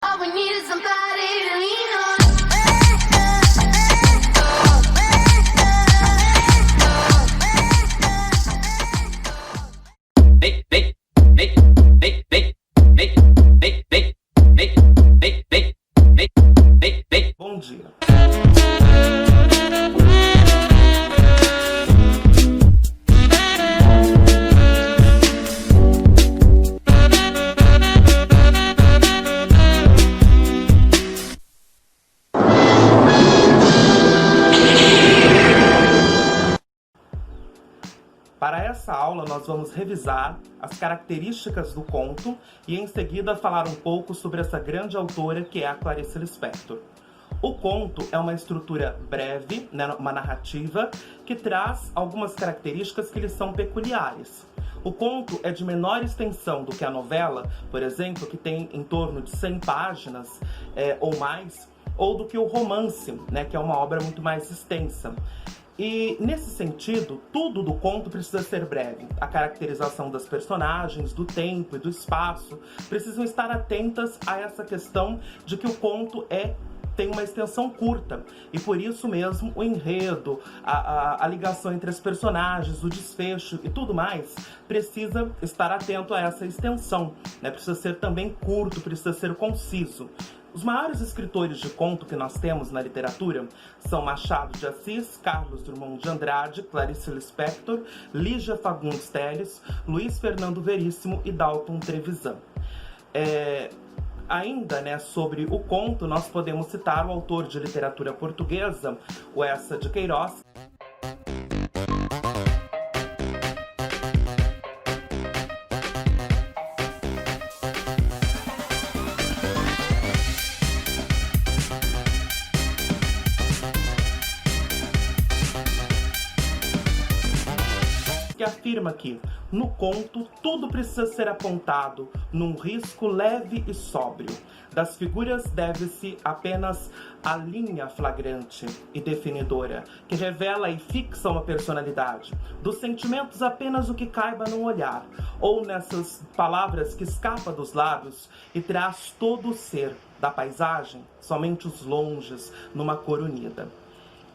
All we need is somebody to lean on. Make, make, make, make, make, make, make, make, make, make, make, make, make, make. Bom dia. Para essa aula, nós vamos revisar as características do conto e, em seguida, falar um pouco sobre essa grande autora que é a Clarice Lispector. O conto é uma estrutura breve, né, uma narrativa, que traz algumas características que lhe são peculiares. O conto é de menor extensão do que a novela, por exemplo, que tem em torno de 100 páginas ou mais, ou do que o romance, né, que é uma obra muito mais extensa. E, nesse sentido, tudo do conto precisa ser breve. A caracterização das personagens, do tempo e do espaço precisam estar atentas a essa questão de que o conto tem uma extensão curta. E por isso mesmo o enredo, a ligação entre as personagens, o desfecho e tudo mais precisa estar atento a essa extensão, né? Precisa ser também curto, precisa ser conciso. Os maiores escritores de conto que nós temos na literatura são Machado de Assis, Carlos Drummond de Andrade, Clarice Lispector, Lígia Fagundes Telles, Luiz Fernando Veríssimo e Dalton Trevisan. Ainda, né, sobre o conto, nós podemos citar o autor de literatura portuguesa, o Eça de Queiroz. Que afirma que, no conto, tudo precisa ser apontado num risco leve e sóbrio. Das figuras deve-se apenas a linha flagrante e definidora, que revela e fixa uma personalidade. Dos sentimentos apenas o que caiba num olhar, ou nessas palavras que escapa dos lábios e traz todo o ser da paisagem, somente os longes numa cor unida.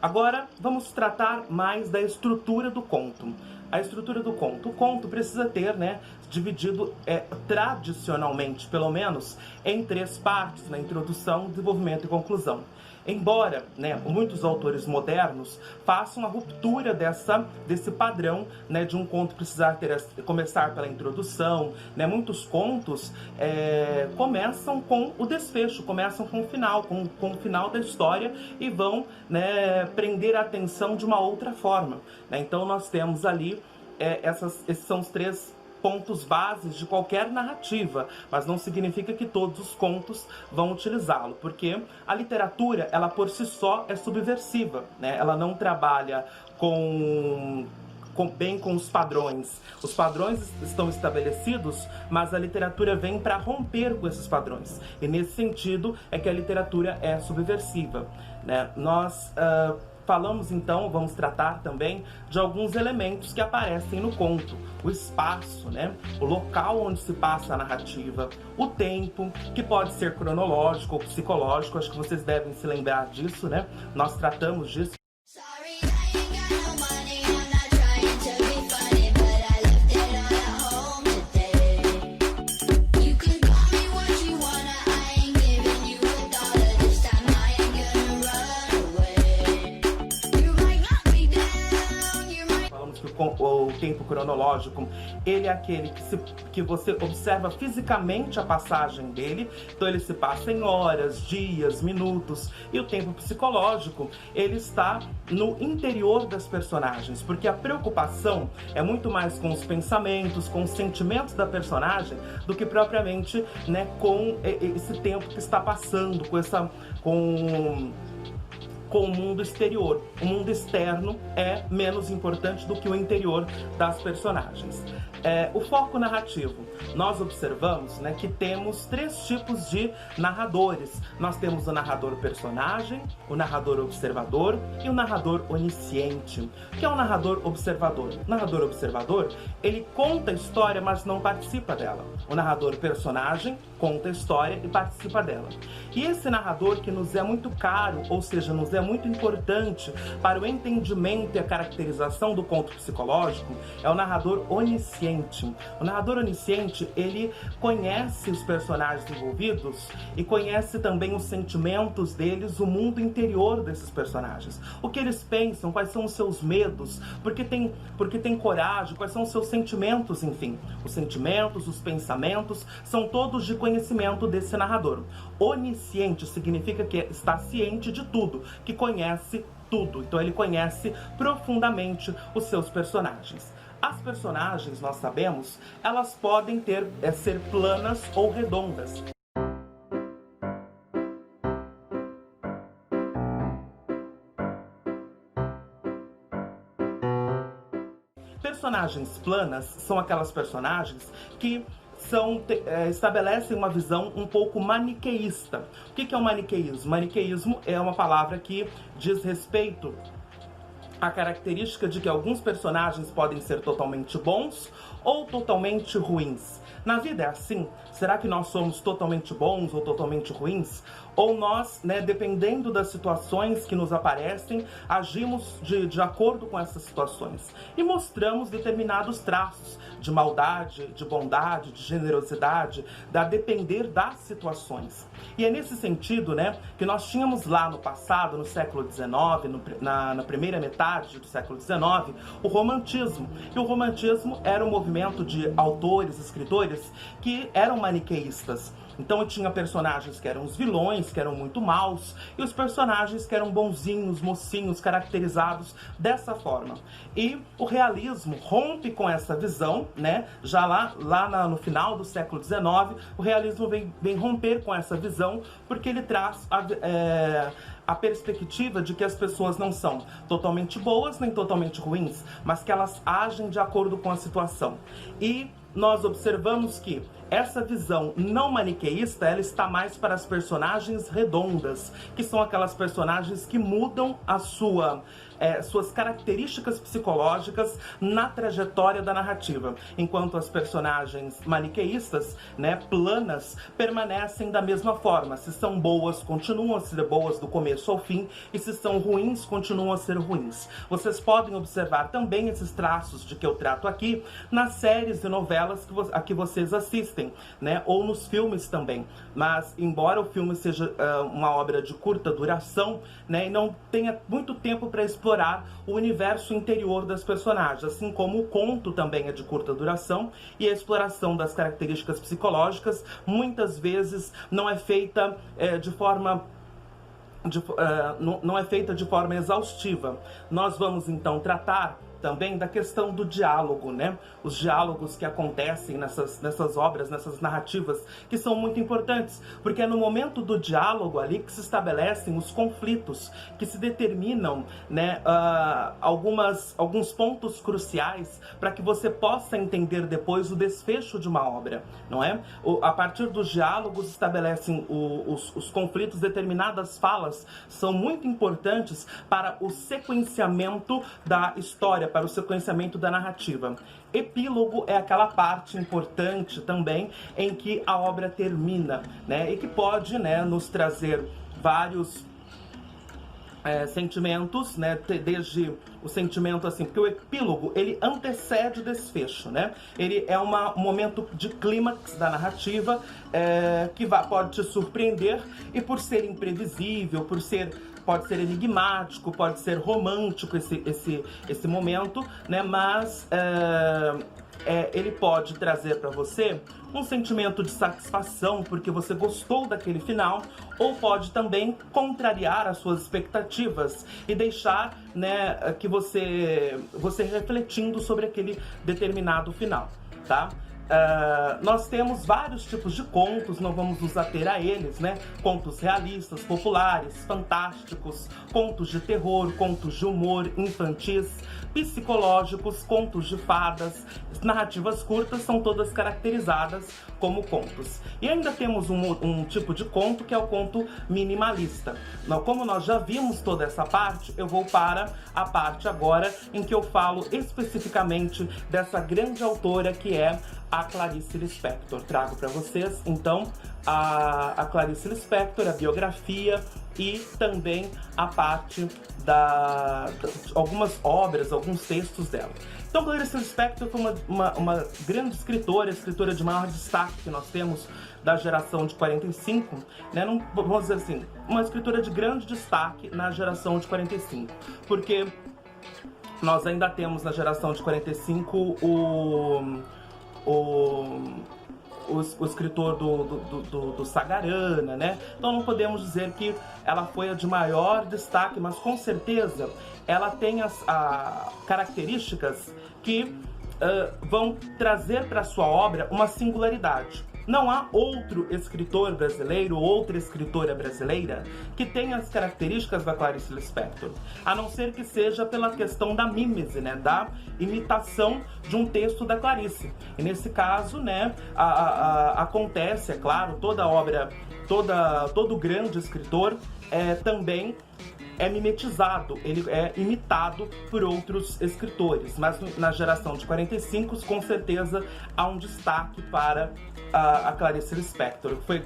Agora, vamos tratar mais da estrutura do conto. A estrutura do conto. O conto precisa ter, né, dividido tradicionalmente, pelo menos, em 3 partes, na introdução, desenvolvimento e conclusão. Embora, né, muitos autores modernos façam a ruptura desse padrão, né, de um conto precisar começar pela introdução, né, muitos contos começam com o desfecho, começam com o final, com o final da história e vão, né, prender a atenção de uma outra forma, né? Então nós temos ali, esses são os 3 pontos bases de qualquer narrativa, mas não significa que todos os contos vão utilizá-lo, porque a literatura, ela por si só é subversiva, né? Ela não trabalha bem com os padrões. Os padrões estão estabelecidos, mas a literatura vem para romper com esses padrões. E nesse sentido é que a literatura é subversiva, né? Nós falamos então, vamos tratar também de alguns elementos que aparecem no conto. O espaço, né? O local onde se passa a narrativa, o tempo, que pode ser cronológico ou psicológico, acho que vocês devem se lembrar disso, né? Nós tratamos disso. Sorry, I ain't got no money. I'm not trying to be funny, but I left it all at home today. You can call me what you wanna. I ain't giving you $1 this time. I ain't gonna run away. You might knock me down. You might. Falamos que o tempo cronológico, ele é aquele que você observa fisicamente a passagem dele, então ele se passa em horas, dias, minutos, e o tempo psicológico, ele está no interior das personagens, porque a preocupação é muito mais com os pensamentos, com os sentimentos da personagem, do que propriamente, né, com esse tempo que está passando, com o mundo exterior. O mundo externo é menos importante do que o interior das personagens. O foco narrativo. nós observamos, né, que temos 3 tipos de narradores. Nós temos o narrador personagem, o narrador observador e o narrador onisciente. O que é o narrador observador? O narrador observador, ele conta a história, mas não participa dela. O narrador personagem conta a história e participa dela. E esse narrador que nos é muito caro, ou seja, nos é muito importante para o entendimento e a caracterização do conto psicológico, é o narrador onisciente. O narrador onisciente, ele conhece os personagens envolvidos e conhece também os sentimentos deles, o mundo interior desses personagens. O que eles pensam, quais são os seus medos, porque tem coragem, quais são os seus sentimentos, enfim. Os sentimentos, os pensamentos, são todos de conhecimento desse narrador. Onisciente significa que está ciente de tudo, que conhece tudo. Então ele conhece profundamente os seus personagens. As personagens, nós sabemos, elas podem ser planas ou redondas. Personagens planas são aquelas personagens que estabelecem uma visão um pouco maniqueísta. O que é o maniqueísmo? Maniqueísmo é uma palavra que diz respeito à característica de que alguns personagens podem ser totalmente bons ou totalmente ruins. Na vida é assim? Será que nós somos totalmente bons ou totalmente ruins? Ou nós, né, dependendo das situações que nos aparecem, agimos de acordo com essas situações e mostramos determinados traços de maldade, de bondade, de generosidade, a depender das situações. E é nesse sentido, né, que nós tínhamos lá no passado, no século XIX, na primeira metade do século XIX, o romantismo. E o romantismo era um movimento de autores, escritores, que eram maniqueístas. Então tinha personagens que eram os vilões, que eram muito maus, e os personagens que eram bonzinhos, mocinhos, caracterizados dessa forma. E o realismo rompe com essa visão, né? Já lá no final do século XIX, o realismo vem romper com essa visão, porque ele traz a perspectiva de que as pessoas não são totalmente boas nem totalmente ruins, mas que elas agem de acordo com a situação. E nós observamos que essa visão não maniqueísta, ela está mais para as personagens redondas, que são aquelas personagens que mudam suas características psicológicas na trajetória da narrativa, enquanto as personagens maniqueístas, né, planas, permanecem da mesma forma. Se são boas, continuam a ser boas do começo ao fim, e se são ruins, continuam a ser ruins. Vocês podem observar também esses traços de que eu trato aqui nas séries e novelas a que vocês assistem, né, ou nos filmes também. Mas, embora o filme seja uma obra de curta duração, né, e não tenha muito tempo para explorar o universo interior das personagens, assim como o conto também é de curta duração, e a exploração das características psicológicas muitas vezes não é feita não é feita de forma exaustiva. Nós vamos então tratar também da questão do diálogo, né? Os diálogos que acontecem nessas obras, nessas narrativas, que são muito importantes, porque é no momento do diálogo ali que se estabelecem os conflitos, que se determinam, né, alguns pontos cruciais para que você possa entender depois o desfecho de uma obra, não é? A partir dos diálogos estabelecem os conflitos, determinadas falas são muito importantes para o sequenciamento da história, para o sequenciamento da narrativa. Epílogo é aquela parte importante também em que a obra termina, né? E que pode, né, nos trazer vários sentimentos, né? Desde o sentimento assim, porque o epílogo, ele antecede o desfecho, né? Ele é um momento de clímax da narrativa que pode te surpreender, e por ser imprevisível, pode ser enigmático, pode ser romântico esse momento, né? Mas ele pode trazer para você um sentimento de satisfação porque você gostou daquele final, ou pode também contrariar as suas expectativas e deixar, né, que você refletindo sobre aquele determinado final, tá? Nós temos vários tipos de contos, não vamos nos ater a eles, né? Contos realistas, populares, fantásticos, contos de terror, contos de humor, infantis, psicológicos, contos de fadas, narrativas curtas, são todas caracterizadas como contos. E ainda temos um tipo de conto que é o conto minimalista. Como nós já vimos toda essa parte, eu vou para a parte agora em que eu falo especificamente dessa grande autora que é a Clarice Lispector. Trago para vocês, então, a Clarice Lispector, a biografia e também a parte de algumas obras, alguns textos dela. Então, Clarice Lispector foi uma grande escritora de maior destaque que nós temos da geração de 45, né? Não, vamos dizer assim, uma escritora de grande destaque na geração de 45, porque nós ainda temos na geração de 45 o escritor do Sagarana, né? Então não podemos dizer que ela foi a de maior destaque, mas com certeza ela tem as características que vão trazer para sua obra uma singularidade. Não há outro escritor brasileiro, outra escritora brasileira que tenha as características da Clarice Lispector, a não ser que seja pela questão da mímese, né, da imitação de um texto da Clarice. E nesse caso, né, acontece, é claro, toda obra, todo grande escritor também é mimetizado, ele é imitado por outros escritores, mas na geração de 45, com certeza, há um destaque para a Clarice Lispector, que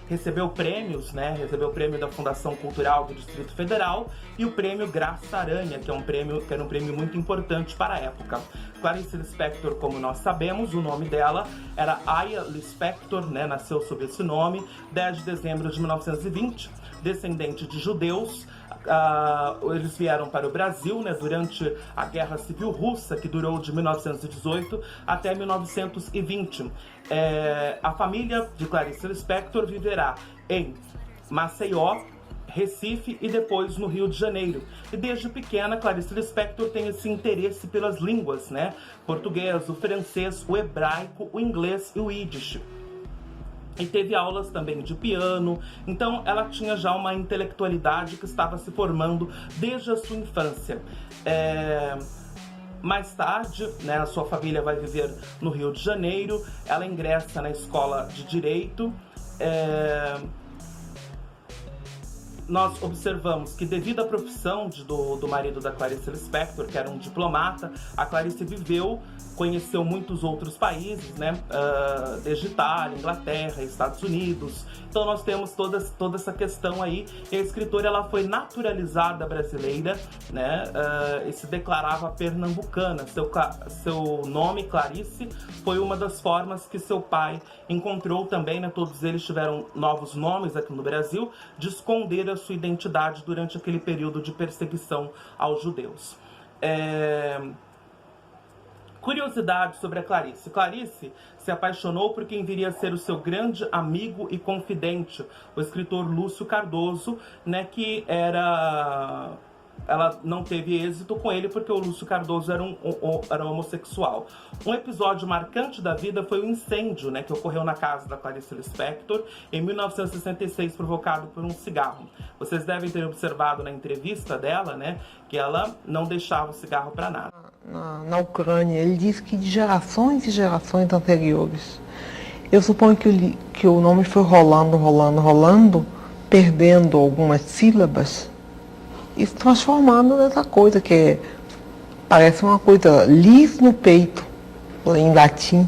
recebeu prêmios, né? Recebeu o prêmio da Fundação Cultural do Distrito Federal e o prêmio Graça Aranha, que era um prêmio muito importante para a época. Clarice Lispector, como nós sabemos, o nome dela era Aya Lispector, né? Nasceu sob esse nome, 10 de dezembro de 1920, descendente de judeus. Eles vieram para o Brasil, né, durante a Guerra Civil Russa, que durou de 1918 até 1920. A família de Clarice Lispector viverá em Maceió, Recife e depois no Rio de Janeiro. E desde pequena, Clarice Lispector tem esse interesse pelas línguas, né? Português, o francês, o hebraico, o inglês e o Yiddish. E teve aulas também de piano, então ela tinha já uma intelectualidade que estava se formando desde a sua infância. Mais tarde, né, a sua família vai viver no Rio de Janeiro, ela ingressa na escola de Direito. Nós observamos que, devido à profissão do marido da Clarice Lispector, que era um diplomata, a Clarice conheceu muitos outros países, né? Desde Itália, Inglaterra, Estados Unidos. Então nós temos toda essa questão aí. E a escritora, ela foi naturalizada brasileira, né? E se declarava pernambucana. Seu nome, Clarice, foi uma das formas que seu pai encontrou também, né? Todos eles tiveram novos nomes aqui no Brasil, de esconder a sua identidade durante aquele período de perseguição aos judeus. Curiosidade sobre a Clarice. Clarice se apaixonou por quem viria a ser o seu grande amigo e confidente, o escritor Lúcio Cardoso, né, que ela não teve êxito com ele porque o Lúcio Cardoso era homossexual. Um episódio marcante da vida foi o incêndio, né, que ocorreu na casa da Clarice Lispector em 1966, provocado por um cigarro. Vocês devem ter observado na entrevista dela, né, que ela não deixava o cigarro para nada. Na Ucrânia, ele disse que de gerações e gerações anteriores. Eu suponho que o nome foi rolando, perdendo algumas sílabas e se transformando nessa coisa que parece uma coisa lis no peito, em latim,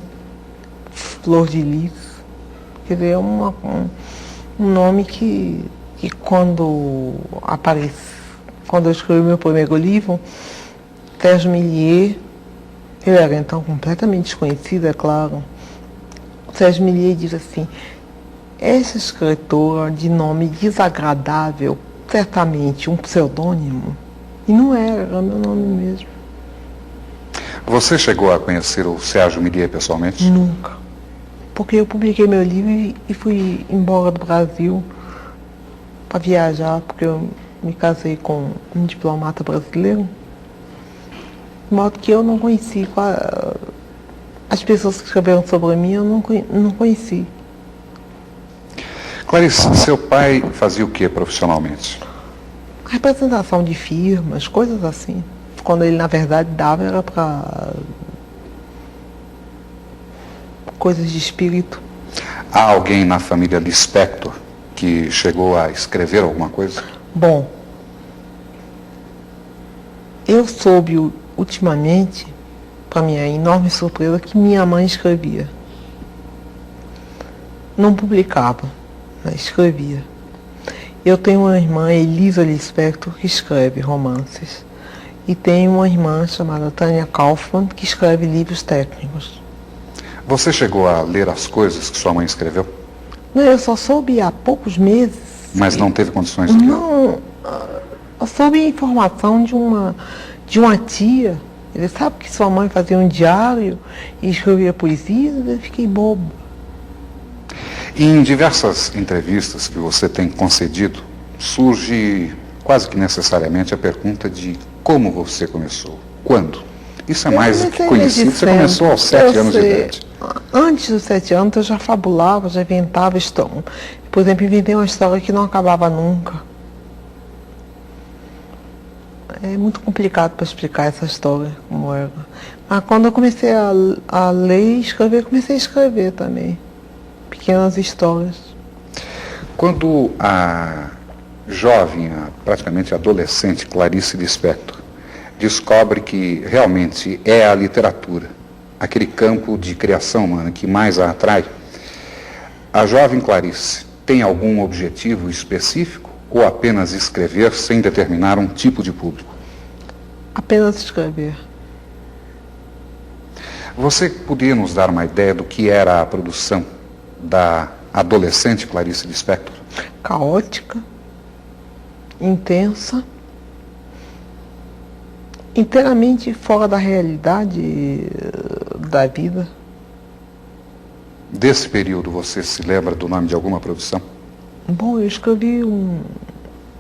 flor de lis. Quer dizer, é um nome que quando eu escrevi meu primeiro livro, Sérgio Millier, ele era então completamente desconhecido, é claro. Sérgio Millier diz assim: essa escritora de nome desagradável, certamente um pseudônimo. E não era meu nome mesmo. Você chegou a conhecer o Sérgio Millier pessoalmente? Nunca. Porque eu publiquei meu livro e fui embora do Brasil para viajar, porque eu me casei com um diplomata brasileiro. De modo que eu não conheci a As pessoas que escreveram sobre mim eu não conheci. Clarice, seu pai fazia o que profissionalmente? Representação de firmas, coisas assim. Quando ele, na verdade, dava era para coisas de espírito. Há alguém na família Lispector que chegou a escrever alguma coisa? Bom, eu soube ultimamente, para minha enorme surpresa, que minha mãe escrevia. Não publicava, mas escrevia. Eu tenho uma irmã, Elisa Lispector, que escreve romances. E tenho uma irmã chamada Tânia Kaufmann, que escreve livros técnicos. Você chegou a ler as coisas que sua mãe escreveu? Não, eu só soube há poucos meses. Mas não teve condições de ler? Não, eu soube a informação de uma tia. Ele sabe que sua mãe fazia um diário e escrevia poesia, eu fiquei bobo. Em diversas entrevistas que você tem concedido, surge quase que necessariamente a pergunta de como você começou, quando. Isso é mais do que conhecido, você começou aos 7 anos de idade. Antes dos 7 anos eu já fabulava, já inventava história. Por exemplo, inventei uma história que não acabava nunca. É muito complicado para explicar essa história, como era. Mas quando eu comecei a ler e escrever, comecei a escrever também. Pequenas histórias. Quando a jovem, praticamente adolescente Clarice Lispector, descobre que realmente é a literatura, aquele campo de criação humana que mais a atrai, a jovem Clarice tem algum objetivo específico ou apenas escrever sem determinar um tipo de público? Apenas escrever. Você poderia nos dar uma ideia do que era a produção da adolescente Clarice Lispector? Caótica, intensa, inteiramente fora da realidade da vida. Desse período, você se lembra do nome de alguma produção? Bom, eu escrevi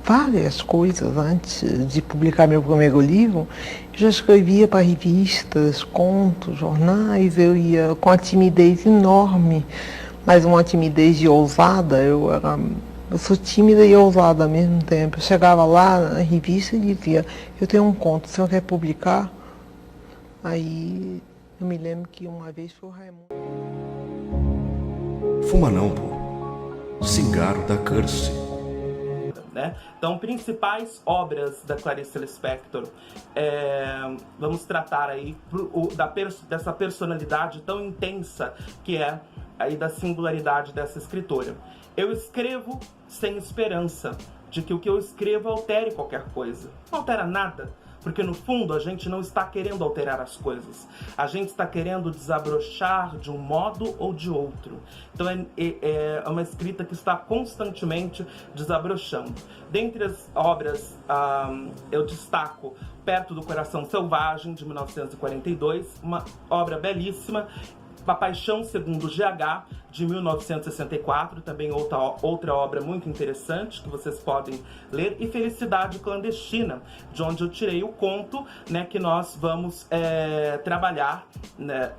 várias coisas antes de publicar meu primeiro livro. Eu já escrevia para revistas, contos, jornais. Eu ia com uma timidez enorme, mas uma timidez de ousada. Eu sou tímida e ousada ao mesmo tempo. Eu chegava lá na revista e dizia: eu tenho um conto, o senhor quer publicar? Aí eu me lembro que uma vez foi o Raimundo. Fuma não, pô. Cigarro da Curse. Né? Então, principais obras da Clarice Lispector, vamos tratar aí dessa personalidade tão intensa que é aí da singularidade dessa escritora. Eu escrevo sem esperança de que o que eu escrevo altere qualquer coisa. Não altera nada, porque no fundo a gente não está querendo alterar as coisas. A gente está querendo desabrochar de um modo ou de outro. Então é uma escrita que está constantemente desabrochando. Dentre as obras, eu destaco Perto do Coração Selvagem, de 1942, uma obra belíssima. A Paixão Segundo GH, de 1964, também outra obra muito interessante que vocês podem ler, e Felicidade Clandestina, de onde eu tirei o conto, né, que nós vamos trabalhar, né,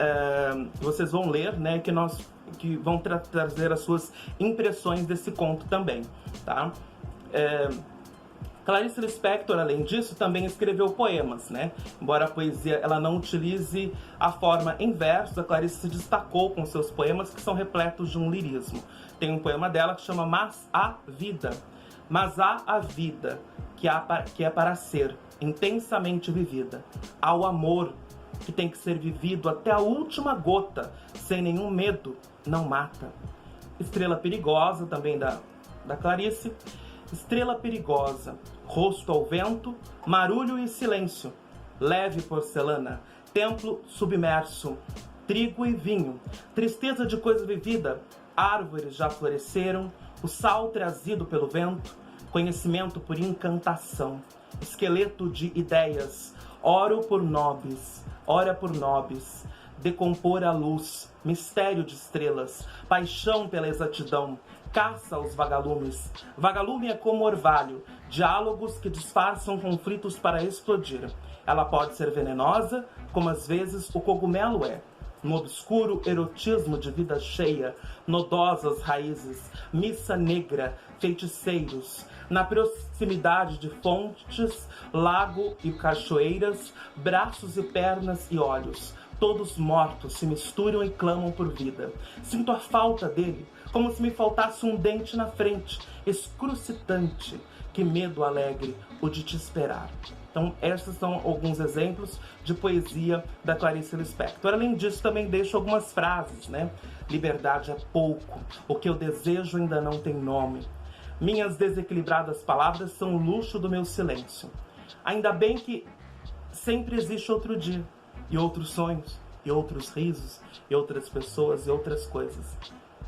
vocês vão ler, né, que vão trazer as suas impressões desse conto também, tá? Clarice Lispector, além disso, também escreveu poemas, né? Embora a poesia ela não utilize a forma em verso, a Clarice se destacou com seus poemas que são repletos de um lirismo. Tem um poema dela que chama Mas há vida. Mas há a vida que é para ser intensamente vivida. Há o amor que tem que ser vivido até a última gota, sem nenhum medo, não mata. Estrela Perigosa, também da Clarice. Estrela perigosa, rosto ao vento, marulho e silêncio, leve porcelana, templo submerso, trigo e vinho, tristeza de coisa vivida, árvores já floresceram, o sal trazido pelo vento, conhecimento por encantação, esqueleto de ideias, oro por nobres, ora por nobres, decompor a luz, mistério de estrelas, paixão pela exatidão, caça aos vagalumes. Vagalume é como orvalho, diálogos que disfarçam conflitos para explodir. Ela pode ser venenosa, como às vezes o cogumelo é. no obscuro erotismo de vida cheia, nodosas raízes, missa negra, feiticeiros, na proximidade de fontes, lago e cachoeiras, braços e pernas e olhos, todos mortos se misturam e clamam por vida. Sinto a falta dele, como se me faltasse um dente na frente, excrucitante, que medo alegre o de te esperar. Então, esses são alguns exemplos de poesia da Clarice Lispector. Além disso, também deixo algumas frases, né? Liberdade é pouco, o que eu desejo ainda não tem nome. Minhas desequilibradas palavras são o luxo do meu silêncio. Ainda bem que sempre existe outro dia, e outros sonhos, e outros risos, e outras pessoas, e outras coisas.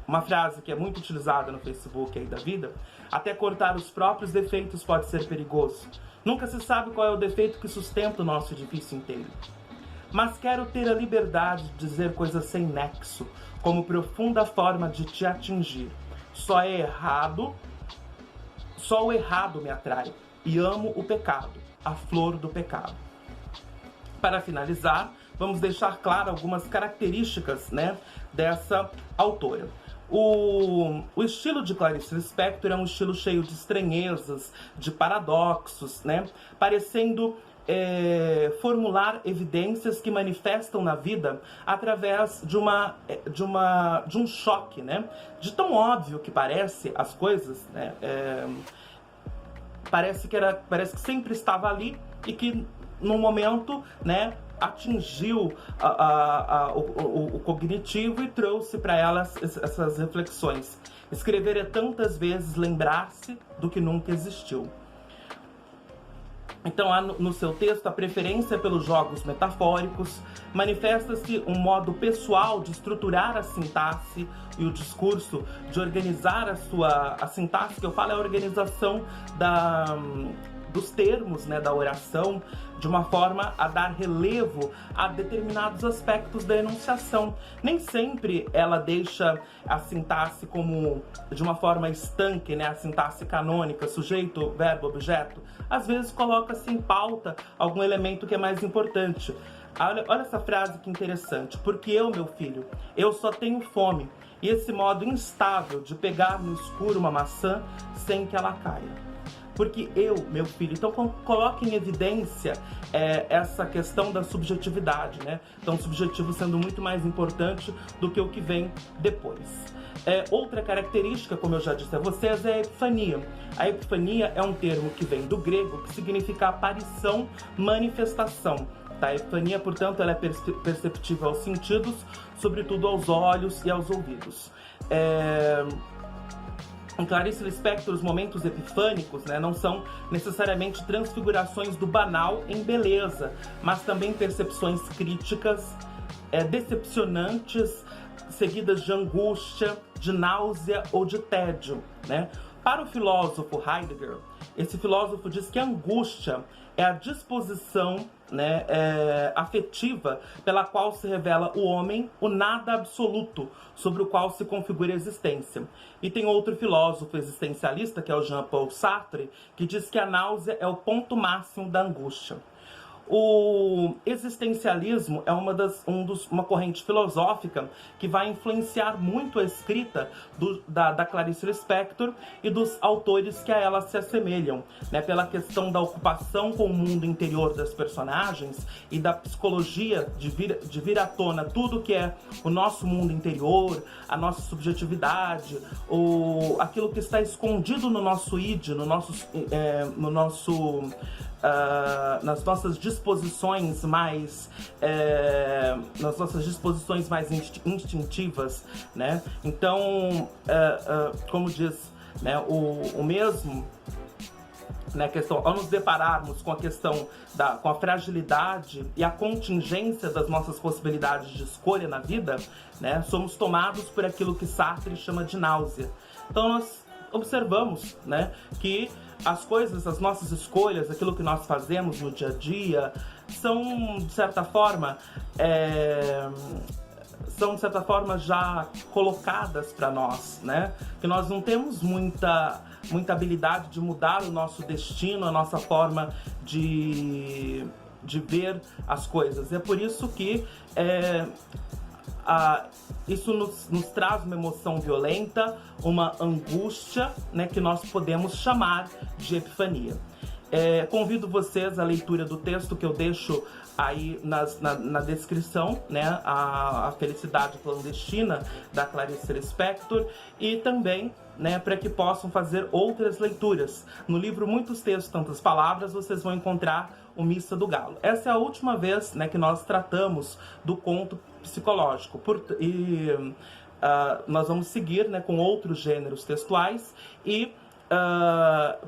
Uma frase que é muito utilizada no Facebook aí da vida: até cortar os próprios defeitos pode ser perigoso. Nunca se sabe qual é o defeito que sustenta o nosso edifício inteiro. Mas quero ter a liberdade de dizer coisas sem nexo, como profunda forma de te atingir. Só o errado me atrai, e amo o pecado, a flor do pecado. Para finalizar, vamos deixar claro algumas características, né, dessa autora. O estilo de Clarice Lispector é um estilo cheio de estranhezas, de paradoxos, né, parecendo formular evidências que manifestam na vida através de um choque, né, de tão óbvio que parece as coisas, né, parece que sempre estava ali e que no momento, né, atingiu o cognitivo e trouxe para ela essas reflexões. Escrever é tantas vezes lembrar-se do que nunca existiu. Então, há no seu texto a preferência pelos jogos metafóricos, manifesta-se um modo pessoal de estruturar a sintaxe e o discurso, de organizar a sintaxe, que eu falo é a organização dos termos, né, da oração, de uma forma a dar relevo a determinados aspectos da enunciação. Nem sempre ela deixa a sintaxe como de uma forma estanque, né, a sintaxe canônica, sujeito, verbo, objeto. Às vezes coloca-se em pauta algum elemento que é mais importante. Olha essa frase que interessante. Porque eu, meu filho, eu só tenho fome. E esse modo instável de pegar no escuro uma maçã sem que ela caia. Porque eu, meu filho, então coloca em evidência essa questão da subjetividade, né? Então, o subjetivo sendo muito mais importante do que o que vem depois. Outra característica, como eu já disse a vocês, é a epifania. A epifania é um termo que vem do grego, que significa aparição, manifestação. Tá? A epifania, portanto, ela é perceptível aos sentidos, sobretudo aos olhos e aos ouvidos. Em Clarice Lispector, os momentos epifânicos, né, não são necessariamente transfigurações do banal em beleza, mas também percepções críticas, decepcionantes, seguidas de angústia, de náusea ou de tédio, né? Para o filósofo Heidegger, esse filósofo diz que a angústia é a disposição, né, afetiva pela qual se revela o homem, o nada absoluto, sobre o qual se configura a existência. E tem outro filósofo existencialista, que é o Jean-Paul Sartre, que diz que a náusea é o ponto máximo da angústia. O existencialismo é uma corrente filosófica que vai influenciar muito a escrita da Clarice Lispector e dos autores que a ela se assemelham, né, pela questão da ocupação com o mundo interior das personagens e da psicologia de vir à tona tudo que é o nosso mundo interior, a nossa subjetividade, aquilo que está escondido no nosso id, nas nossas disposições mais instintivas, né? Então, como diz, né, o mesmo, né, questão, ao nos depararmos com a questão com a fragilidade e a contingência das nossas possibilidades de escolha na vida, né, somos tomados por aquilo que Sartre chama de náusea. Então nós observamos, né, que as coisas, as nossas escolhas, aquilo que nós fazemos no dia a dia, são de certa forma já colocadas para nós, né? Que nós não temos muita habilidade de mudar o nosso destino, a nossa forma de ver as coisas. É por isso que isso nos traz uma emoção violenta, uma angústia, né, que nós podemos chamar de epifania. Convido vocês à leitura do texto que eu deixo aí na descrição, né, a Felicidade Clandestina, da Clarice Lispector, e também, né, para que possam fazer outras leituras. No livro Muitos Textos, Tantas Palavras, vocês vão encontrar o Missa do Galo. Essa é a última vez, né, que nós tratamos do conto psicológico, nós vamos seguir, né, com outros gêneros textuais e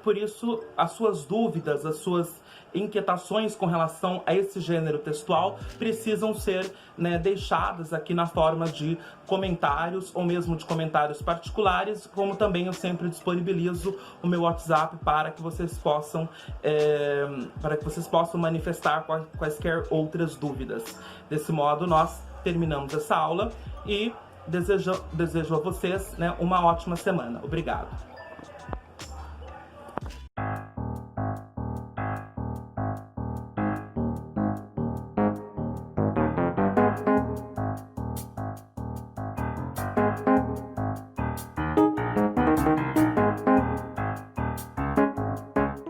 por isso as suas dúvidas, as suas inquietações com relação a esse gênero textual precisam ser, né, deixadas aqui na forma de comentários ou mesmo de comentários particulares, como também eu sempre disponibilizo o meu WhatsApp para que vocês possam manifestar quaisquer outras dúvidas. Desse modo nós terminamos essa aula e desejo a vocês, né, uma ótima semana. Obrigado.